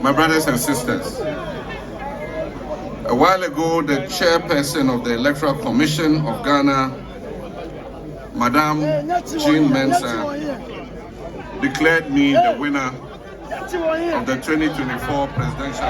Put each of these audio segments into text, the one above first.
my brothers and sisters. A while ago, the chairperson of the Electoral Commission of Ghana, Madam Jean Mensah, declared me the winner of the 2024 presidential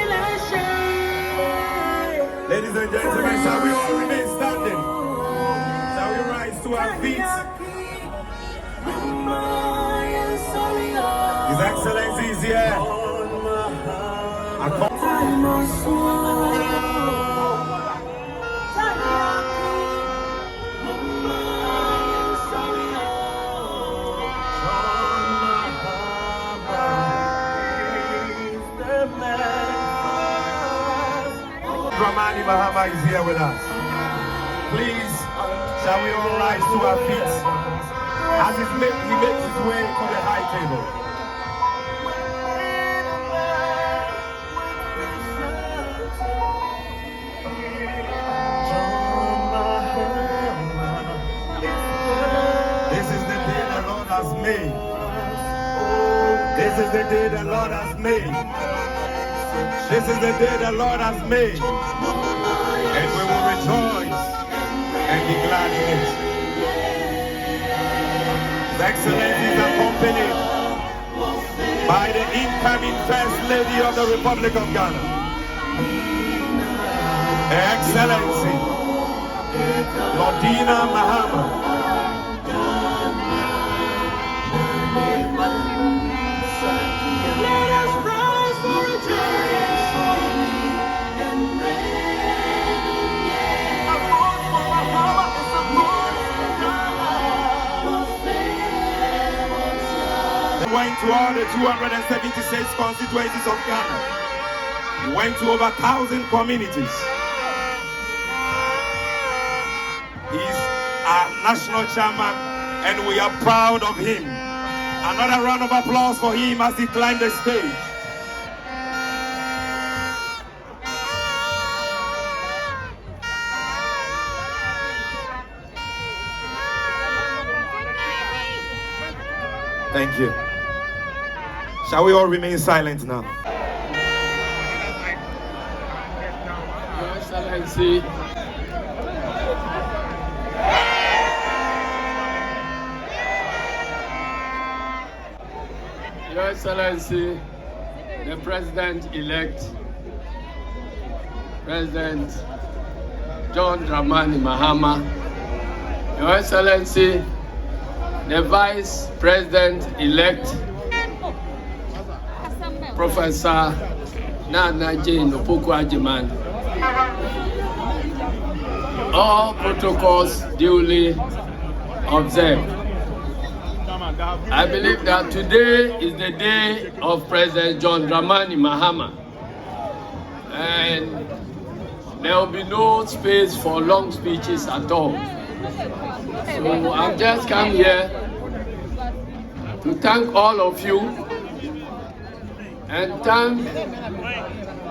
election. Ladies and gentlemen, shall we all remain standing? Shall we rise to our feet? His Excellency is here. Dramani Mahama is here with us. Please, shall we all rise to our feet as he makes his way to the high table. This is the day the Lord has made. This is the day the Lord has made. This is the day the Lord has made, and we will rejoice and be glad in it. His Excellency is accompanied by the incoming First Lady of the Republic of Ghana, Her Excellency Lordina Mahama. Went to all the 276 constituencies of Ghana. He went to over 1,000 communities. He's our national chairman, and we are proud of him. Another round of applause for him as he climbed the stage. Thank you. Shall we all remain silent now? Your Excellency, Your Excellency, the President-elect, President John Dramani Mahama, Your Excellency, the Vice President-elect, Professor Nana Jane Opoku-Agyeman. All protocols duly observed. I believe that today is the day of President John Dramani Mahama, and there will be no space for long speeches at all. So I've just come here to thank all of you and thank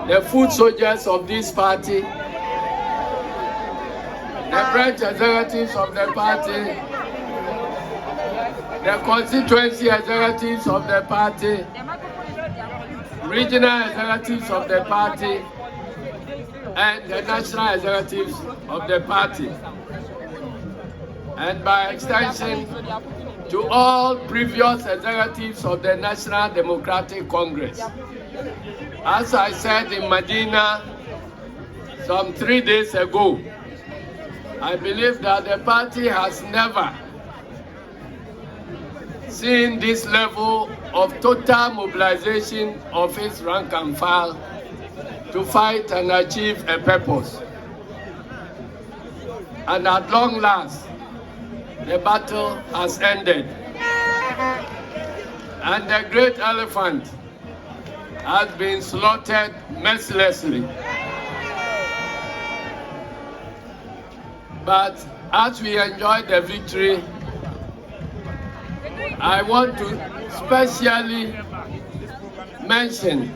the foot soldiers of this party, the branch executives of the party, the constituency executives of the party, regional executives of the party, and the national executives of the party. And by extension, to all previous executives of the National Democratic Congress. As I said in Medina some 3 days ago, I believe that the party has never seen this level of total mobilization of its rank and file to fight and achieve a purpose. And at long last, the battle has ended. And the great elephant has been slaughtered mercilessly. But as we enjoy the victory, I want to specially mention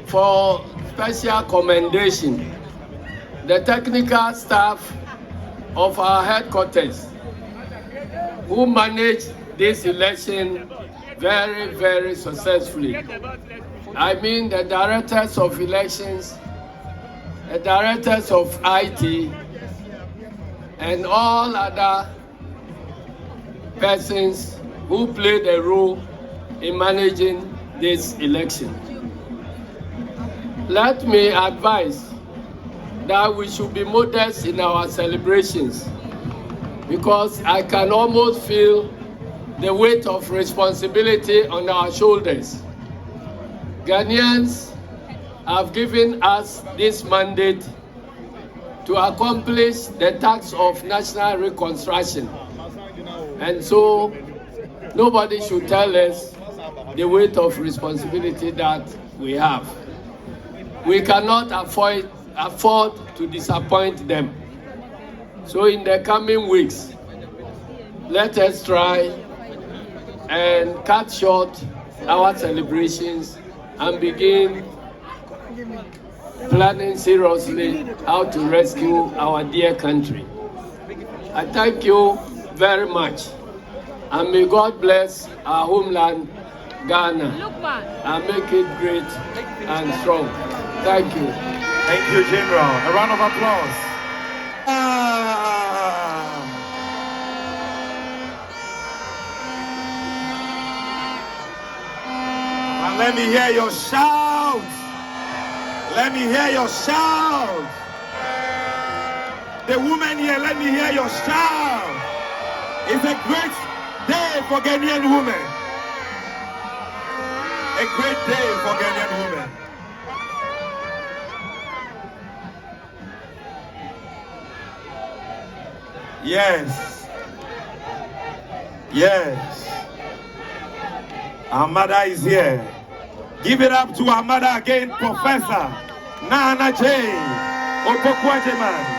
for special commendation the technical staff of our headquarters who managed this election very, very successfully. I mean the directors of elections, the directors of IT, and all other persons who played a role in managing this election. Let me advise that we should be modest in our celebrations, because I can almost feel the weight of responsibility on our shoulders. Ghanaians have given us this mandate to accomplish the task of national reconstruction. And so nobody should tell us the weight of responsibility that we have. We cannot afford to disappoint them. So in the coming weeks, let us try and cut short our celebrations and begin planning seriously how to rescue our dear country. I thank you very much, and may God bless our homeland, Ghana, and make it great and strong. Thank you. Thank you, General. A round of applause. And let me hear your shout. Let me hear your shout. The women here, let me hear your shout. It's a great day for Ghanaian women. A great day for Ghanaian women. Yes. Yes. Our mother is here. Give it up to our mother again, Professor Nana J. Opokwajeman.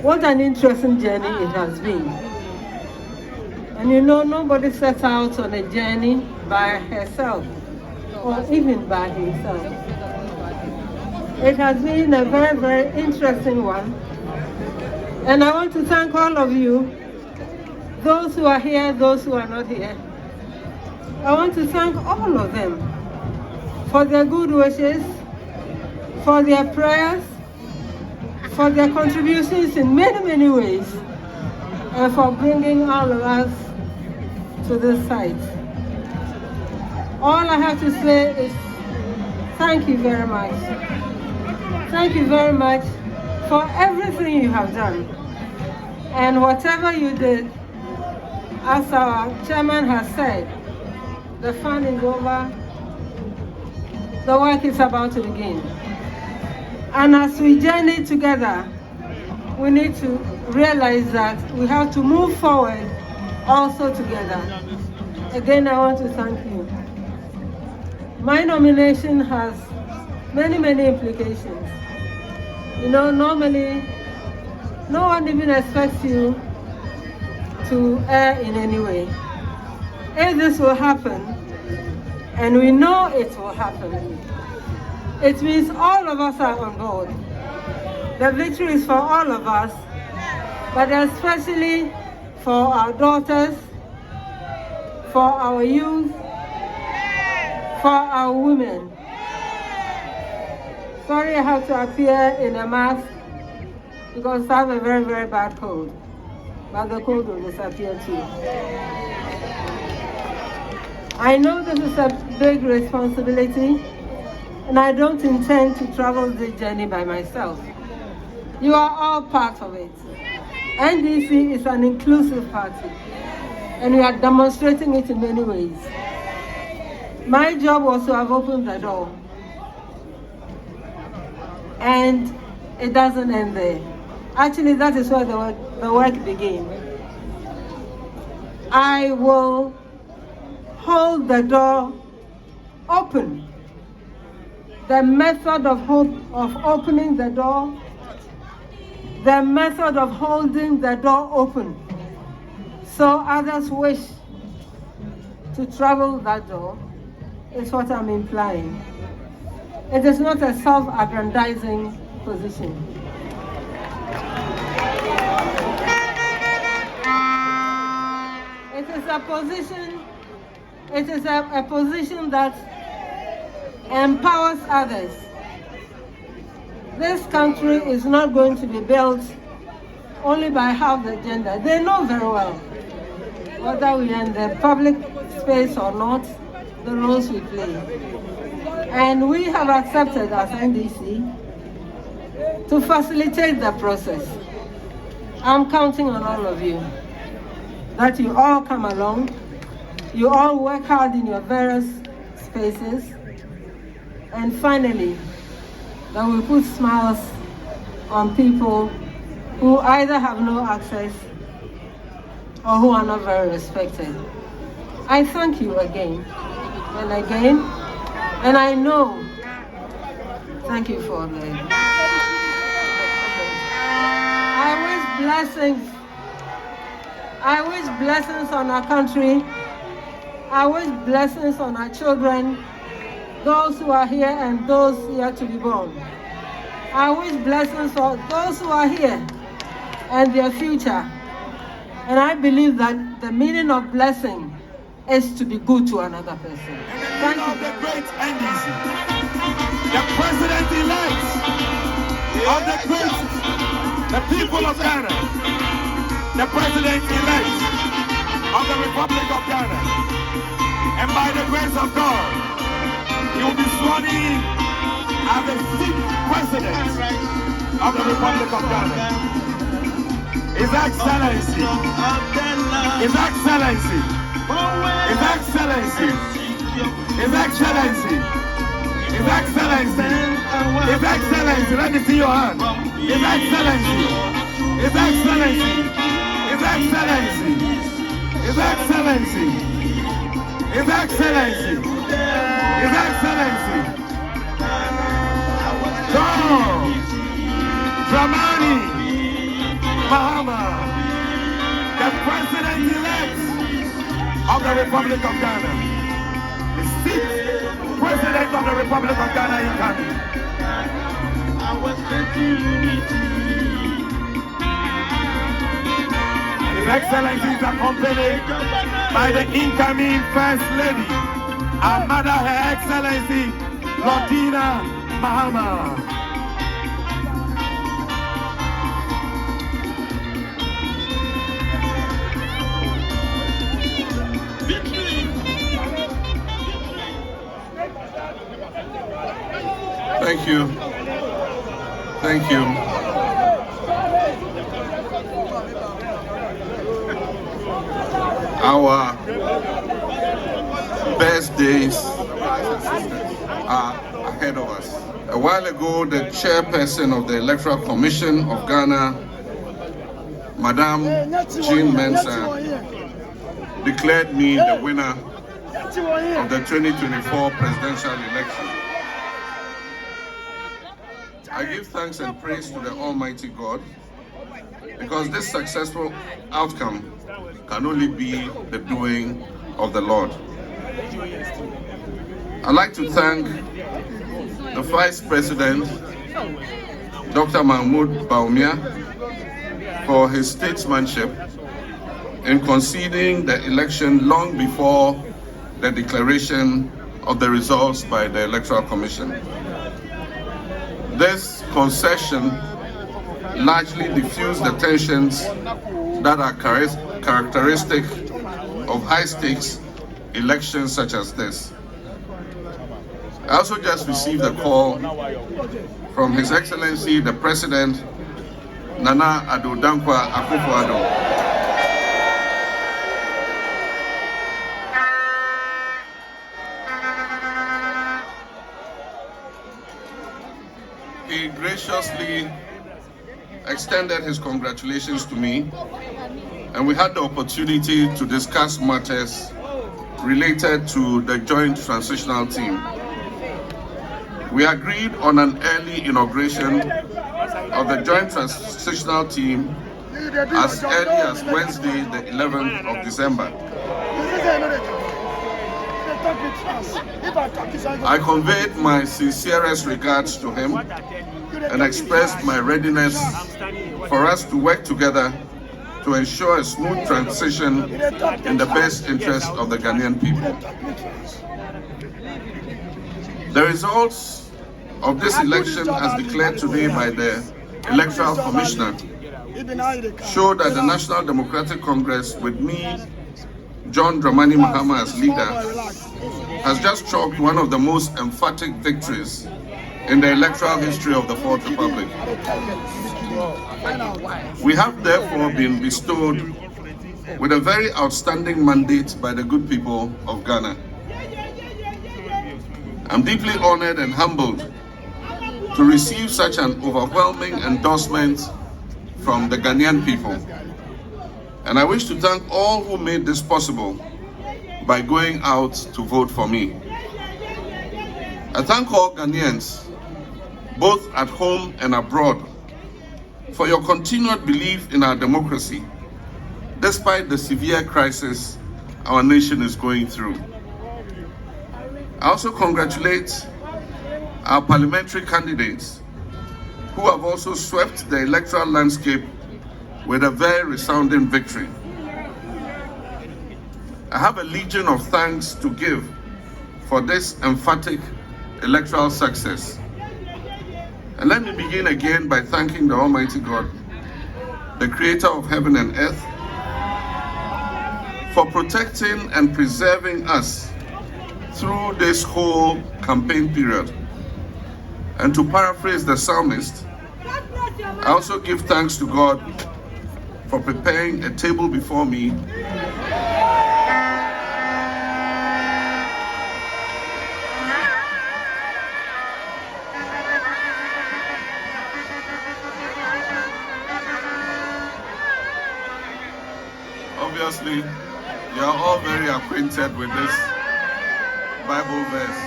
What an interesting journey it has been. And you know, nobody sets out on a journey by herself or even by himself. It has been a very, very interesting one. And I want to thank all of you, those who are here, those who are not here. I want to thank all of them for their good wishes, for their prayers, for their contributions in many, many ways, and for bringing all of us to this site. All I have to say is thank you very much. Thank you very much for everything you have done. And whatever you did, as our chairman has said, the fun is over, the work is about to begin. And as we journey together, we need to realize that we have to move forward also together. Again, I want to thank you. My nomination has many, many implications. You know, normally, no one even expects you to err in any way. If this will happen, and we know it will happen, it means all of us are on board. The victory is for all of us, but especially for our daughters, for our youth, for our women. Sorry I have to appear in a mask because I have a very, very bad cold. but the code will disappear too. I know this is a big responsibility, and I don't intend to travel this journey by myself. You are all part of it. NDC is an inclusive party, and we are demonstrating it in many ways. My job was to have opened the door, and it doesn't end there. Actually, that is where the work begins. I will hold the door open. The method of opening the door, the method of holding the door open, so others wish to travel that door, is what I'm implying. It is not a self-aggrandizing position. It is a position that empowers others. This country is not going to be built only by half the gender. They know very well, whether we are in the public space or not, the roles we play. And we have accepted as NDC to facilitate the process. I'm counting on all of you, that you all come along, you all work hard in your various spaces, and finally, that we put smiles on people who either have no access or who are not very respected. I thank you again and again, and I know, thank you for the I wish blessings on our country. I wish blessings on our children, those who are here and those yet to be born. I wish blessings on those who are here and their future. And I believe that the meaning of blessing is to be good to another person. Thank you. The great NDC, the president-elect of the people of Ghana, the president-elect of the Republic of Ghana, and by the grace of God, he will be sworn in as the 6th president of the Republic of Ghana. His Excellency, His Excellency, His Excellency, His Excellency, His Excellency, His Excellency, let me see your hand. His Excellency, His Excellency, His Excellency, His Excellency, His Excellency, His Excellency, John Dramani Mahama, the President-elect of the Republic of Ghana, the 6th President of the Republic of Ghana incoming. His Excellency is accompanied by the incoming First Lady, our mother, Her Excellency Lordina Mahama. Thank you. Thank you. Our best days are ahead of us. A while ago, the chairperson of the Electoral Commission of Ghana, Madam Jean Mensah, declared me the winner of the 2024 presidential election. I give thanks and praise to the Almighty God, because this successful outcome can only be the doing of the Lord. I'd like to thank the Vice President, Dr. Mahmoud Bawumia, for his statesmanship in conceding the election long before the declaration of the results by the Electoral Commission. This concession largely diffused the tensions that are characteristic of high-stakes elections such as this. I also just received a call from His Excellency the President, Nana Addo Dankwa Akufo-Addo. He graciously extended his congratulations to me, and we had the opportunity to discuss matters related to the Joint Transitional Team. We agreed on an early inauguration of the Joint Transitional Team as early as Wednesday, the 11th of December. I conveyed my sincerest regards to him and expressed my readiness for us to work together to ensure a smooth transition in the best interest of the Ghanaian people. The results of this election, as declared today by the Electoral Commissioner, show that the National Democratic Congress, with me, John Dramani Mahama as leader, has just chalked one of the most emphatic victories in the electoral history of the Fourth Republic. We have therefore been bestowed with a very outstanding mandate by the good people of Ghana. I'm deeply honored and humbled to receive such an overwhelming endorsement from the Ghanaian people. And I wish to thank all who made this possible by going out to vote for me. I thank all Ghanaians, both at home and abroad, for your continued belief in our democracy, despite the severe crisis our nation is going through. I also congratulate our parliamentary candidates who have also swept the electoral landscape with a very resounding victory. I have a legion of thanks to give for this emphatic electoral success. And let me begin again by thanking the Almighty God, the creator of heaven and earth, for protecting and preserving us through this whole campaign period. And to paraphrase the psalmist, I also give thanks to God for preparing a table before me Obviously, you are all very acquainted with this Bible verse.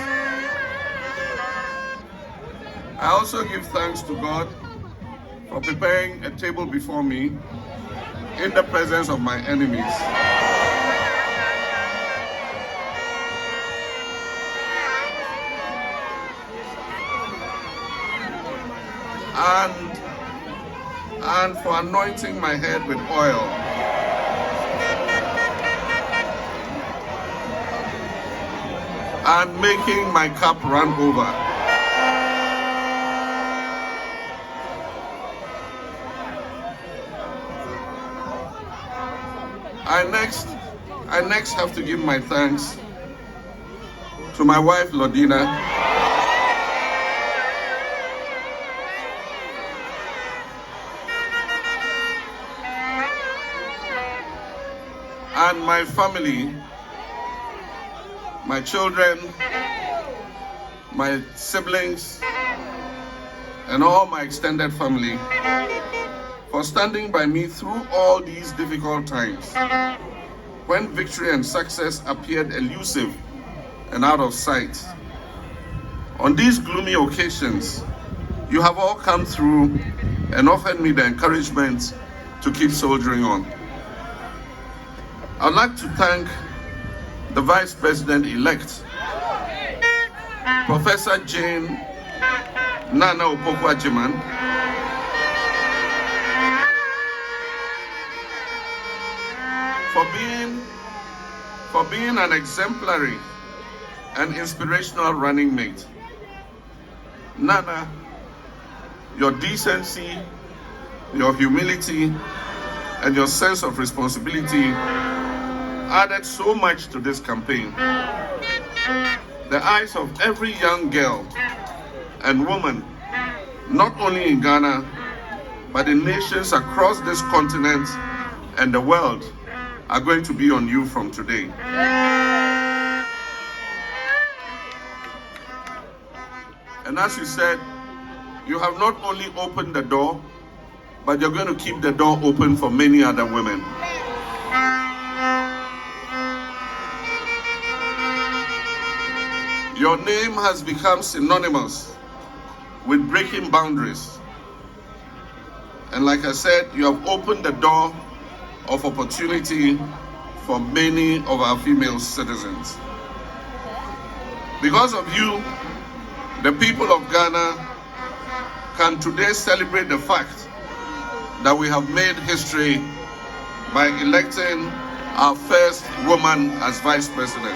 I also give thanks to God for preparing a table before me in the presence of my enemies. And for anointing my head with oil. And making my cup run over. I next have to give my thanks to my wife Lordina, and my family, my children, my siblings, and all my extended family for standing by me through all these difficult times when victory and success appeared elusive and out of sight. On these gloomy occasions, you have all come through and offered me the encouragement to keep soldiering on. I'd like to thank the Vice President-elect, Professor Jane Nana Opoku-Agyeman, for being an exemplary and inspirational running mate. Nana, your decency, your humility, and your sense of responsibility added so much to this campaign. The eyes of every young girl and woman, not only in Ghana, but in nations across this continent and the world, are going to be on you from today. And as you said, you have not only opened the door, but you're going to keep the door open for many other women. Your name has become synonymous with breaking boundaries. And like I said, you have opened the door of opportunity for many of our female citizens. Because of you, the people of Ghana can today celebrate the fact that we have made history by electing our first woman as Vice President.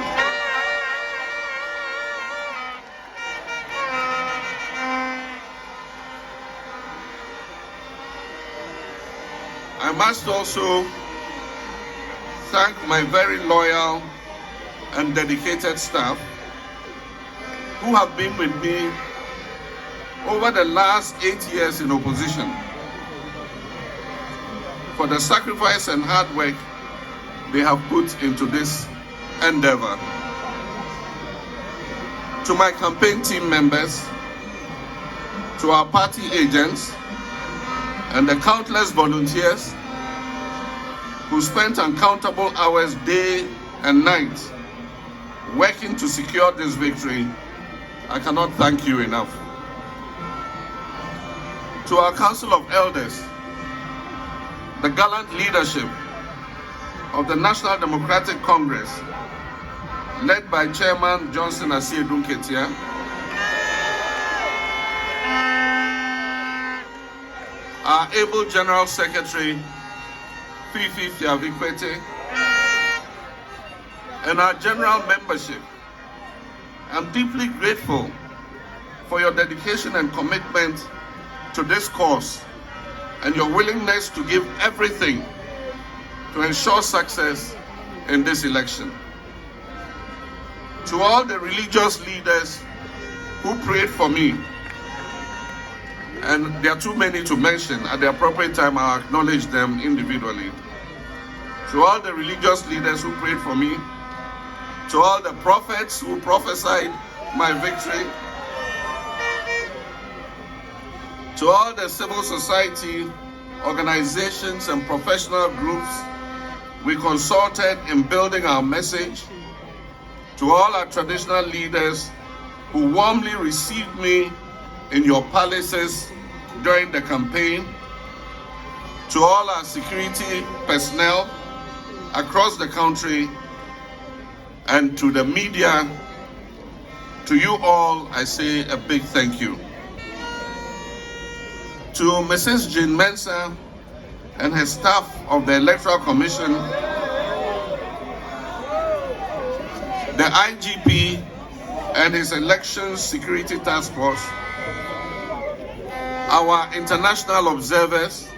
I must also thank my very loyal and dedicated staff who have been with me over the last 8 years in opposition for the sacrifice and hard work they have put into this endeavor. To my campaign team members, to our party agents, and the countless volunteers who spent uncountable hours day and night working to secure this victory, I cannot thank you enough. To our Council of Elders, the gallant leadership of the National Democratic Congress, led by Chairman Johnson Asiedu Ketia, our able General Secretary, Fifi Fiavikwete, and our general membership, I'm deeply grateful for your dedication and commitment to this cause and your willingness to give everything to ensure success in this election. To all the religious leaders who prayed for me, and there are too many to mention, at the appropriate time I'll acknowledge them individually. To all the religious leaders who prayed for me, to all the prophets who prophesied my victory, to all the civil society organizations and professional groups we consulted in building our message, to all our traditional leaders who warmly received me in your palaces during the campaign, to all our security personnel across the country, and to the media, to you all, I say a big thank you. To Mrs. Jean Mensah and her staff of the Electoral Commission, the IGP and his Elections Security Task Force, our international observers,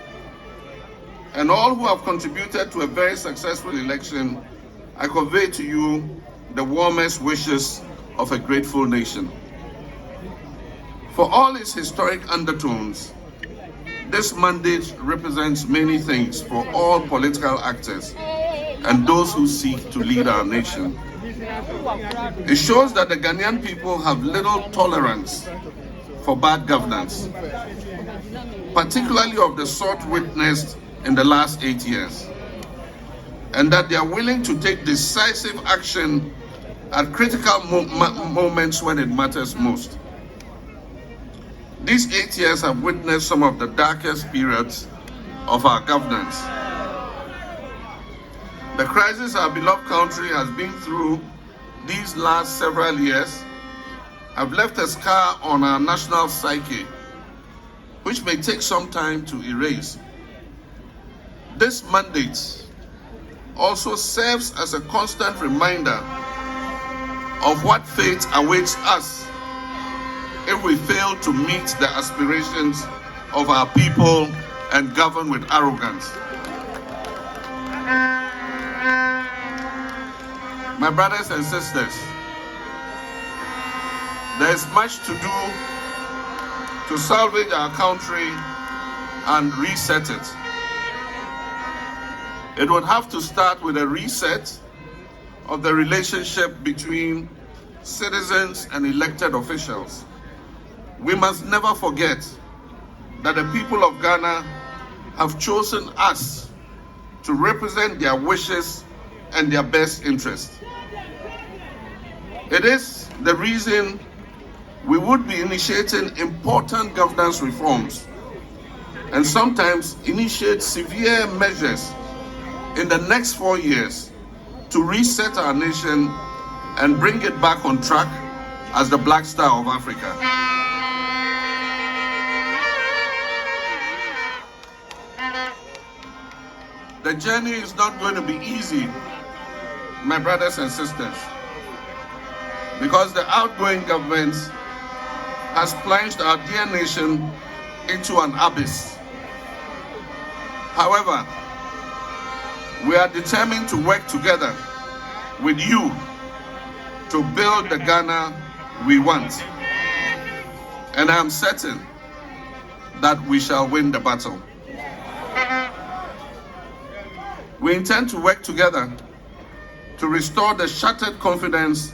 and all who have contributed to a very successful election, I convey to you the warmest wishes of a grateful nation. For all its historic undertones, this mandate represents many things for all political actors and those who seek to lead our nation. It shows that the Ghanaian people have little tolerance for bad governance, particularly of the sort witnessed in the last 8 years, and that they are willing to take decisive action at critical moments when it matters most. These 8 years have witnessed some of the darkest periods of our governance. The crisis our beloved country has been through these last several years have left a scar on our national psyche, which may take some time to erase. This mandate also serves as a constant reminder of what fate awaits us if we fail to meet the aspirations of our people and govern with arrogance. My brothers and sisters, there is much to do to salvage our country and reset it. It would have to start with a reset of the relationship between citizens and elected officials. We must never forget that the people of Ghana have chosen us to represent their wishes and their best interests. It is the reason we would be initiating important governance reforms and sometimes initiate severe measures in the next 4 years to reset our nation and bring it back on track as the Black Star of Africa. The journey is not going to be easy, my brothers and sisters, because the outgoing government has plunged our dear nation into an abyss. However, we are determined to work together with you to build the Ghana we want. And I am certain that we shall win the battle. We intend to work together to restore the shattered confidence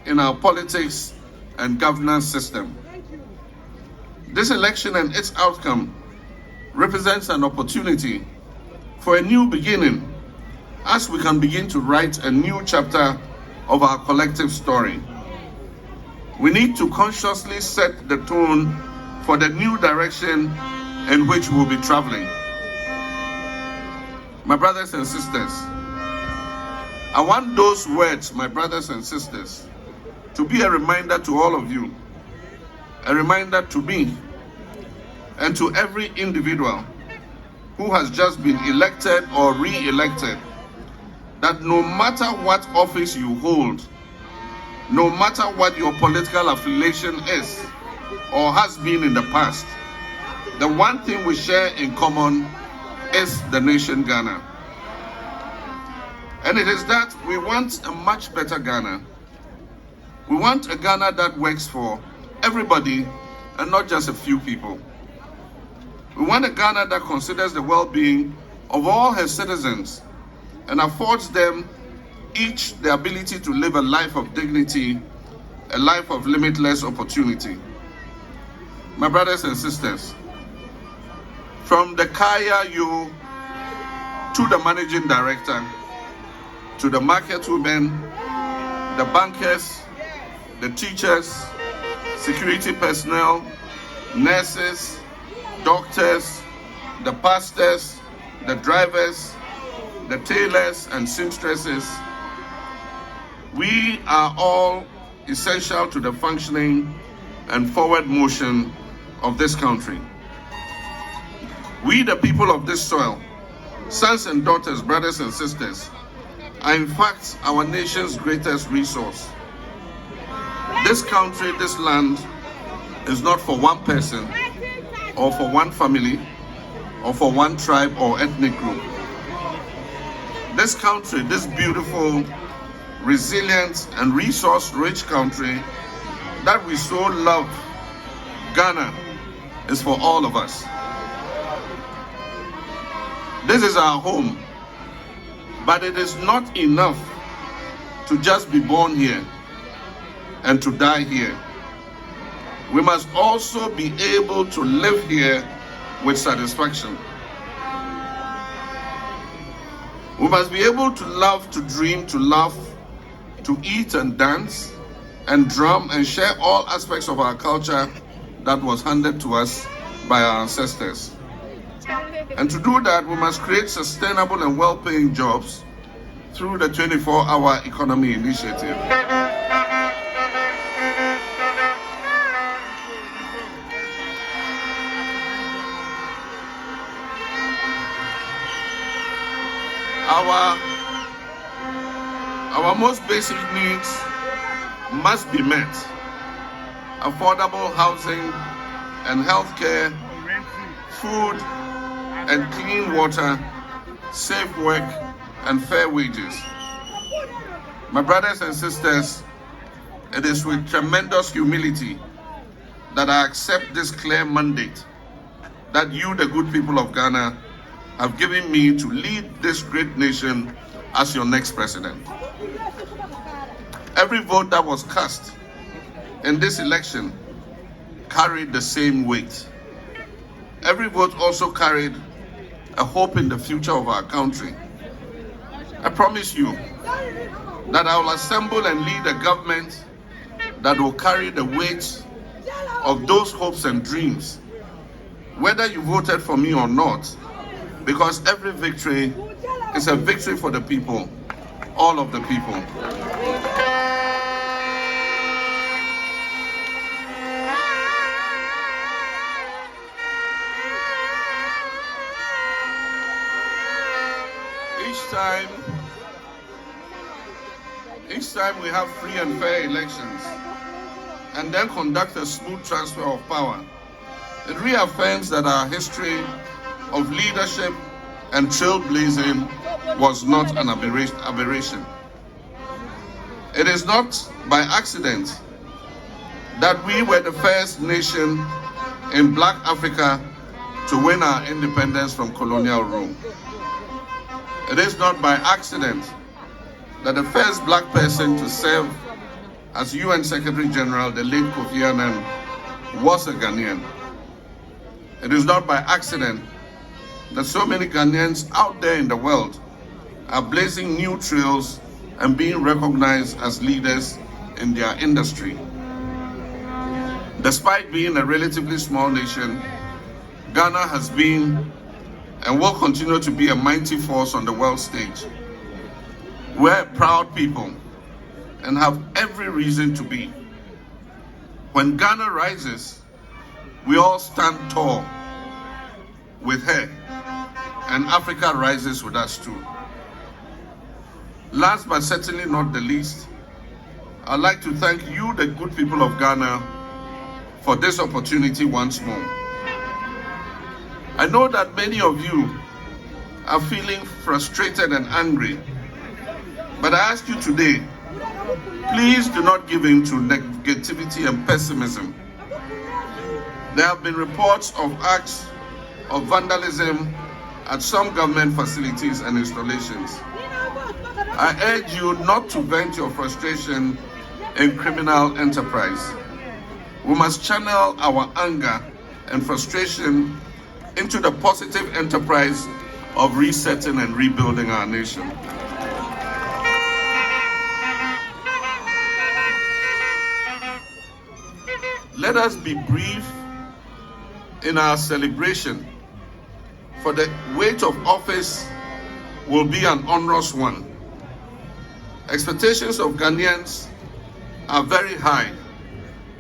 in our politics and governance system. This election and its outcome represents an opportunity for a new beginning as we can begin to write a new chapter of our collective story. We need to consciously set the tone for the new direction in which we'll be traveling. My brothers and sisters, I want those words, my brothers and sisters, to be a reminder to all of you, a reminder to me, and to every individual who has just been elected or re-elected, that no matter what office you hold, no matter what your political affiliation is or has been in the past, the one thing we share in common is the nation Ghana. And it is that we want a much better Ghana. We want a Ghana that works for everybody and not just a few people. We want a Ghana that considers the well-being of all her citizens and affords them each the ability to live a life of dignity, a life of limitless opportunity. My brothers and sisters, from the Kaya you to the managing director, to the market women, the bankers, the teachers, security personnel, nurses, doctors, the pastors, the drivers, the tailors and seamstresses, we are all essential to the functioning and forward motion of this country. We, the people of this soil, sons and daughters, brothers and sisters, are in fact our nation's greatest resource. This country, this land, is not for one person, or for one family, or for one tribe or ethnic group. This country, this beautiful, resilient, and resource-rich country that we so love, Ghana, is for all of us. This is our home, but it is not enough to just be born here and to die here. We must also be able to live here with satisfaction. We must be able to love, to dream, to laugh, to eat and dance and drum and share all aspects of our culture that was handed to us by our ancestors. And to do that, we must create sustainable and well-paying jobs through the 24-hour economy initiative. Our most basic needs must be met. Affordable housing and healthcare, food and clean water, safe work and fair wages. My brothers and sisters, it is with tremendous humility that I accept this clear mandate that you, the good people of Ghana, have given me to lead this great nation as your next president. Every vote that was cast in this election carried the same weight. Every vote also carried a hope in the future of our country. I promise you that I will assemble and lead a government that will carry the weight of those hopes and dreams, whether you voted for me or not, because every victory is a victory for the people, all of the people. Each time we have free and fair elections and then conduct a smooth transfer of power, it reaffirms that our history of leadership and trailblazing was not an aberration. It is not by accident that we were the first nation in Black Africa to win our independence from colonial rule. It is not by accident that the first Black person to serve as UN Secretary General, the late Kofi Annan, was a Ghanaian. It is not by accident that so many Ghanaians out there in the world are blazing new trails and being recognized as leaders in their industry. Despite being a relatively small nation, Ghana has been and will continue to be a mighty force on the world stage. We're a proud people and have every reason to be. When Ghana rises, we all stand tall with her, and Africa rises with us too. Last but certainly not the least, I'd like to thank you, the good people of Ghana, for this opportunity once more. I know that many of you are feeling frustrated and angry, but I ask you today, please do not give in to negativity and pessimism. There have been reports of acts of vandalism at some government facilities and installations. I urge you not to vent your frustration in criminal enterprise. We must channel our anger and frustration into the positive enterprise of resetting and rebuilding our nation. Let us be brief in our celebration, for the weight of office will be an onerous one. Expectations of Ghanaians are very high,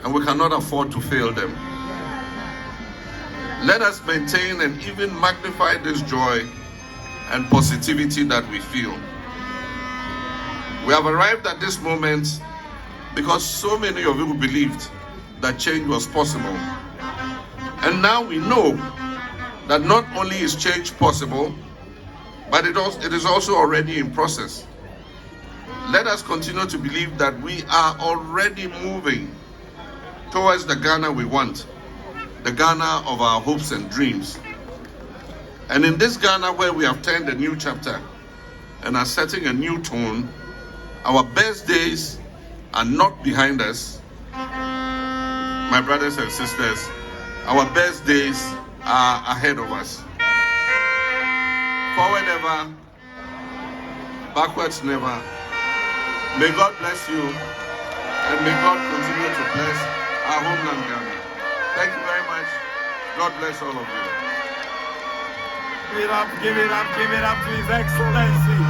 and we cannot afford to fail them. Let us maintain and even magnify this joy and positivity that we feel. We have arrived at this moment because so many of you believed that change was possible. And now we know that not only is change possible, but it is also already in process. Let us continue to believe that we are already moving towards the Ghana we want, the Ghana of our hopes and dreams. And in this Ghana where we have turned a new chapter and are setting a new tone, our best days are not behind us. My brothers and sisters, our best days are ahead of us. Forward ever, backwards never. May God bless you, and may God continue to bless our homeland Ghana. Thank you very much. God bless all of you. Give it up, give it up, give it up to His Excellency.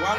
One